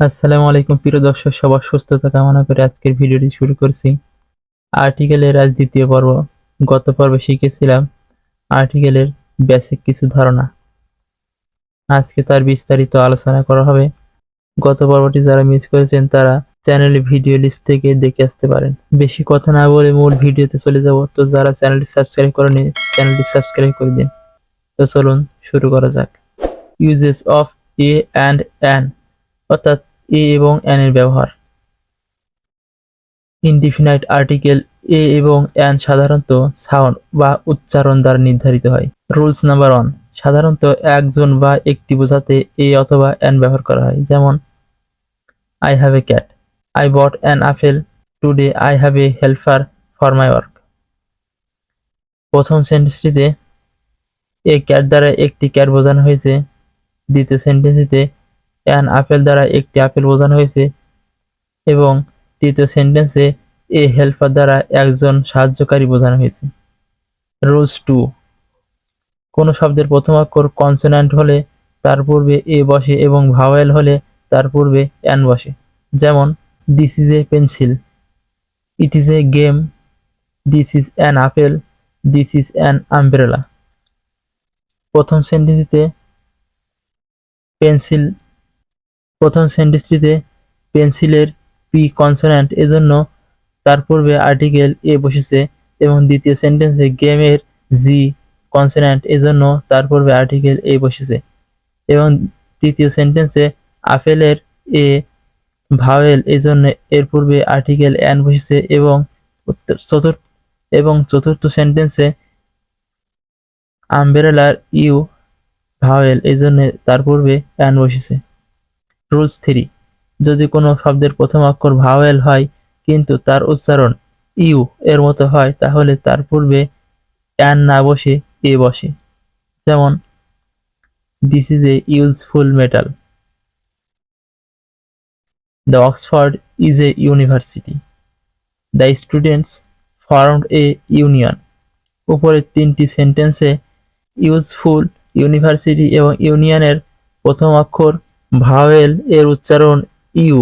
আসসালামু আলাইকুম প্রিয় দর্শক, সবার সুস্থতা কামনা করে আজকের ভিডিওটি শুরু করছি। আর্টিকেলের আজ দ্বিতীয় পর্ব। গত পর্বে শিখেছিলাম আর্টিকেলের বেসিক কিছু ধারণা। আজকে তার বিস্তারিত আলোচনা করা হবে। গত পর্বটি যারা মিস করেছেন তারা চ্যানেলে ভিডিও লিস্ট থেকে দেখে আসতে পারেন। বেশি কথা না বলে মূল ভিডিওতে চলে যাব। তো যারা চ্যানেলটি সাবস্ক্রাইব করেনি চ্যানেলটি সাবস্ক্রাইব করে দিন। তো চলুন শুরু করা যাক। Uses of A and an, অর্থাৎ এ এবং অ্যান এর ব্যবহার। ইনডিফিনাইট আর্টিকেল এ এবং অ্যান সাধারণত সাউন্ড বা উচ্চারণ দ্বারা নির্ধারিত হয়। রুলস নাম্বার 1, সাধারণত একজন বা একটি বোঝাতে এ অথবা অ্যান ব্যবহার করা হয়। যেমন I have a cat, I bought an apple today, I have a helper for my work. প্রথম সেন্টেন্সটিতে এ ক্যাট দ্বারা একটি ক্যাট বোঝানো হয়েছে। দ্বিতীয় সেন্টেন্সটিতে অ্যান আপেল দ্বারা একটি আপেল বোঝানো হয়েছে এবং তৃতীয় সেন্টেন্সে এ হেল্পার দ্বারা একজন সাহায্যকারী বোঝানো হয়েছে। রুলস 2, কোনো শব্দের প্রথম অক্ষর কনসোন্যান্ট হলে তার পূর্বে এ বসে এবং ভাওয়েল হলে তার পূর্বে অ্যান বসে। যেমন this is a pencil, it is a game, this is an apple, this is an umbrella. প্রথম সেন্টেন্সটিতে পেন্সিল প্রথম সেন্টেন্সটিতে পেন্সিলের পি কনসোন্যান্ট, এজন্য তার পূর্বে আর্টিকেল এ বসেছে এবং দ্বিতীয় সেন্টেন্সে গেমের জি কনসোন্যান্ট, এজন্য তার পূর্বে আর্টিকেল এ বসেছে এবং তৃতীয় সেন্টেন্সে আপেলের এ ভাওয়েল, এজন্য এর পূর্বে আর্টিকেল অ্যান বসেছে চতুর্থ সেন্টেন্সে আমব্রেলার ইউ ভাওয়েল, এজন্য তার পূর্বে অ্যান বসেছে। রুলস 3, যদি কোনো শব্দের প্রথম অক্ষর ভাওয়েল হয় কিন্তু তার উচ্চারণ ইউ এর মতো হয় তাহলে তার পূর্বে অ্যান না বসে এ বসে। যেমন this is a useful metal, the Oxford is a university, the students formed A union. উপরের তিনটি সেন্টেন্সে ইউজফুল, ইউনিভার্সিটি এবং ইউনিয়নের প্রথম অক্ষর ভাওয়েল এর উচ্চারণ ইউ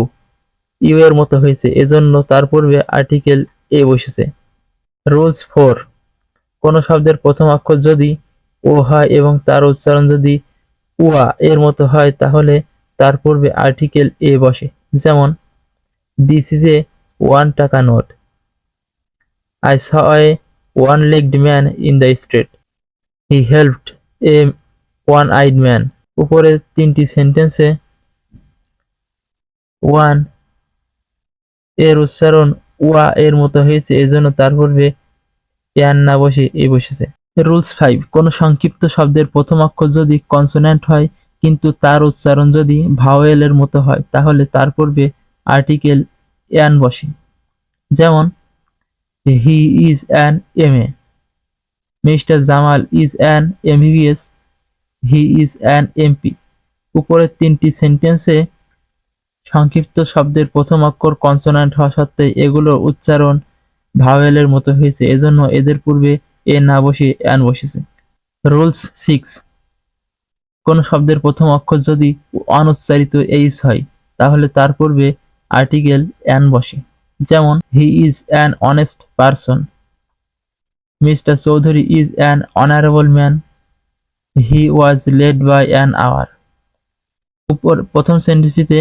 ইউ এর মতো হয়েছে, এজন্য তার পূর্বে আর্টিকেল এ বসেছে। রুলস 4, কোনো শব্দের প্রথম অক্ষর যদি ও হয় এবং তার উচ্চারণ যদি উয়া এর মতো হয় তাহলে তার পূর্বে আর্টিকেল এ বসে। যেমন দিস ইজ এ 1 টাকা note, I saw A one legged man in the street, he helped A one eyed man. উপরের তিনটি সেন্টেন্সে ওয়ান এর উচ্চারণ ওয়া এর মতো হয়েছে, এজন্য তার পূর্বে অ্যান না বসে এ বসেছে। রুলস 5, কোনো সংক্ষিপ্ত শব্দের প্রথম অক্ষর যদি কনসোন্যান্ট হয় কিন্তু তার উচ্চারণ যদি ভাওয়েলের মতো হয় তাহলে তার পূর্বে আর্টিকেল অ্যান বসে। যেমন he is an MA, Mister Jamal is an MBBS, he is an MP. উপরের তিনটি সেন্টেন্সে সংক্ষিপ্ত শব্দের প্রথম অক্ষর কনসোন্যান্ট হওয়া সত্ত্বে এগুলোর উচ্চারণ ভাওয়েলের মতো হয়েছে, এজন্য এদের পূর্বে এ না বসে অ্যান বসেছে। রুলস 6, কোনো শব্দের প্রথম অক্ষর যদি অনুচ্চারিত এইচ হয় তাহলে তার পূর্বে আর্টিকেল অ্যান বসে। যেমন he is an honest person, Mister Chowdhury is an honourable man, he was late by an hour. প্রথম সেন্টেন্সটিতে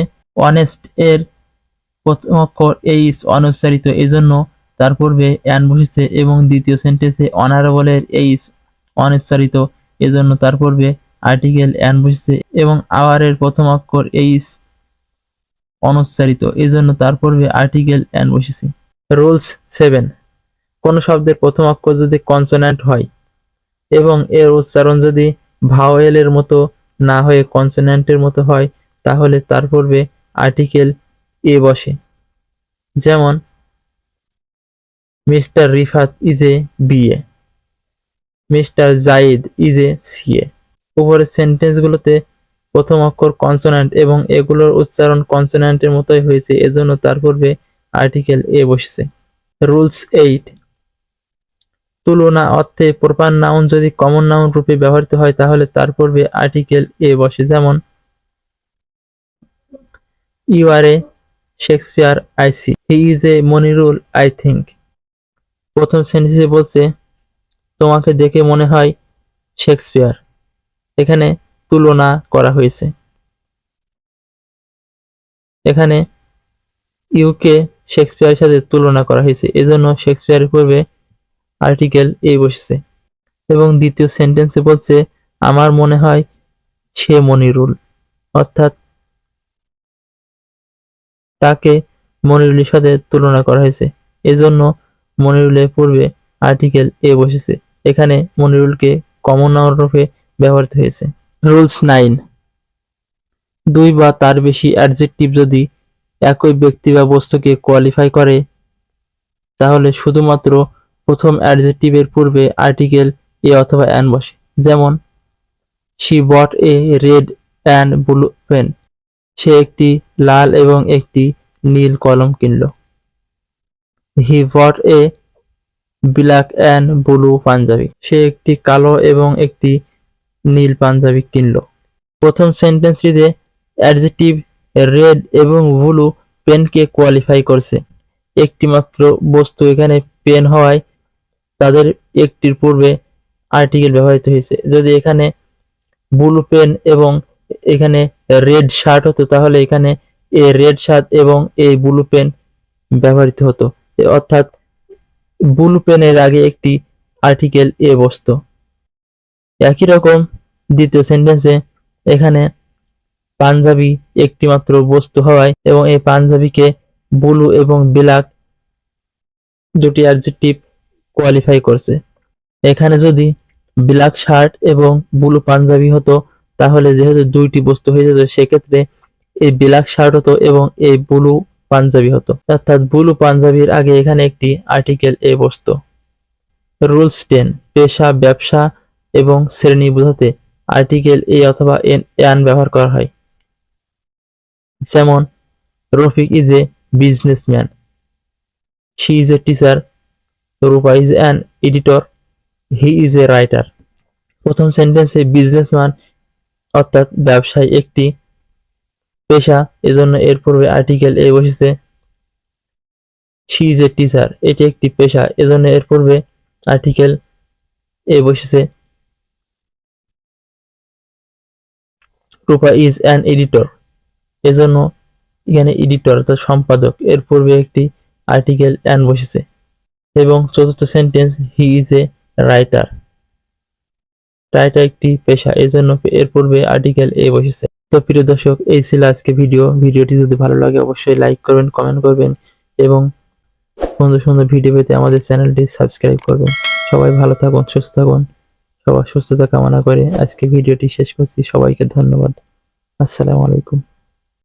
অনেস্ট এর প্রথম অক্ষর এইচ অনুচ্চারিত, এজন্য তার পূর্বে অ্যান বসেছে এবং দ্বিতীয় সেন্টেন্সে অনারেবল এর এইচ অনুচ্চারিত, এজন্য তার পূর্বে আর্টিকেল অ্যান বসেছে এবং আওয়ার এর প্রথম অক্ষর এইচ অনুচ্চারিত, এজন্য তার পূর্বে আর্টিকেল অ্যান বসেছে। রুলস 7, কোনো শব্দের প্রথম অক্ষর যদি কনসোন্যান্ট হয় এবং এর উচ্চারণ যদি ভাওয়েলের মতো না হয়ে কনসোন্যান্টের মতো হয় তাহলে তার পূর্বে আর্টিকেল এ বসে। যেমন mister Rifat is a BA, mister zaid is a CA. উপরের সেন্টেন্সগুলোতে প্রথম অক্ষর কনসোন্যান্ট এবং এগুলোর উচ্চারণ কনসোন্যান্টের মতোই হয়েছে, এজন্য তার পূর্বে আর্টিকেল এ বসেছে। রুলস 8, তুলনা অর্থে প্রপার নাউন যদি কমন নাউন রূপে ব্যবহৃত হয় তাহলে তার পূর্বে আর্টিকেল এ বসে। যেমন you are a Shakespeare I see, he is a Monirul I think. প্রথম সেন্টেন্সে বলছে তোমাকে দেখে মনে হয় শেক্সপিয়ার, এখানে তুলনা করা হয়েছে। এখানে ইউকে শেক্সপিয়ারের সাথে তুলনা করা হয়েছে, এজন্য শেক্সপিয়ারের পূর্বে আর্টিকেল এ বসেছে। এবং দ্বিতীয় সেন্টেন্সে বলছে আমার মনে হয় সে মনিরুল, অর্থাৎ তাকে মনিরুলের সাথে তুলনা করা হয়েছে, এজন্য মনিরুলের পূর্বে আর্টিকেল এ বসেছে। এখানে মনিরুলকে কমন নাউন রূপে ব্যবহৃত হয়েছে। রুলস 9, দুই বা তার বেশি অ্যাডজেক্টিভ যদি একই ব্যক্তি বা বস্তুকে কোয়ালিফাই করে তাহলে শুধুমাত্র প্রথম অ্যাডজেক্টিভের পূর্বে আর্টিকেল এ অথবা অ্যান বসে। যেমন she bought a red and blue pen, সে একটি লাল এবং একটি নীল কলম কিনল। He bought a black and blue punjabi, সে একটি কালো এবং একটি নীল পাঞ্জাবি কিনল। প্রথম সেন্টেন্সটিতে অ্যাডজেক্টিভ রেড এবং ব্লু পেনকে কোয়ালিফাই করছে। একটিমাত্র বস্তু এখানে পেন হওয়ায় তাদের একটির পূর্বে আর্টিকেল ব্যবহৃত হয়েছে। যদি এখানে ব্লু পেন এবং এখানে রেড শার্ট হতো তাহলে এখানে এ রেড শার্ট এবং এই ব্লু পেন ব্যবহৃত হতো, অর্থাৎ ব্লু পেনের আগে একটি আর্টিকেল এ বসতো। একই রকম দ্বিতীয় সেন্টেন্সে এখানে পাঞ্জাবি একটিমাত্র বস্তু হওয়ায় এবং এই পাঞ্জাবিকে ব্লু এবং ব্ল্যাক দুটি অ্যাডজেক্টিভ কোয়ালিফাই করছে। এখানে যদি ব্ল্যাক শার্ট এবং ব্লু পাঞ্জাবি হতো তাহলে যেহেতু দুইটি বস্তু হয়ে যেত সেক্ষেত্রে এই ব্ল্যাক শার্ট হতো এবং এই ব্লু পাঞ্জাবি হতো, অর্থাৎ ব্লু পাঞ্জাবির আগে এখানে একটি আর্টিকেল এ বসতো। রুলস 10, পেশা, ব্যবসা এবং শ্রেণী বোঝাতে আর্টিকেল এ অথবা অ্যান ব্যবহার করা হয়। যেমন Rafiq is a businessman, she is a teacher, Rupa is an editor, he is a writer. প্রথম সেন্টেন্সে বিজনেসম্যান অর্থাৎ ব্যবসায় একটি পেশা, এজন্য এর পূর্বে আর্টিকেল এ বসেছে। শি ইজ এ টিচার, এটি একটি পেশা, এজন্য এর পূর্বে আর্টিকেল এ বসেছে। রূপা ইজ অ্যান এডিটর, এজন্য এখানে এডিটর অর্থাৎ সম্পাদক, এর পূর্বে একটি আর্টিকেল অ্যান বসেছে। এবং চতুর্থ sentence he is a writer, writer একটি পেশা, এজন্য এর পূর্বে আর্টিকেল এ বসেছে। তো প্রিয় দর্শক, এই ছিল আজকে ভিডিওটি যদি ভালো লাগে অবশ্যই লাইক করবেন, কমেন্ট করবেন এবং সুন্দর সুন্দর ভিডিও পেতে আমাদের চ্যানেলটি সাবস্ক্রাইব করবেন। সবাই ভালো থাকুন, সুস্থ থাকুন, সবার সুস্থতা কামনা করে আজকে ভিডিওটি শেষ করছি। সবাইকে ধন্যবাদ। আসসালামু আলাইকুম।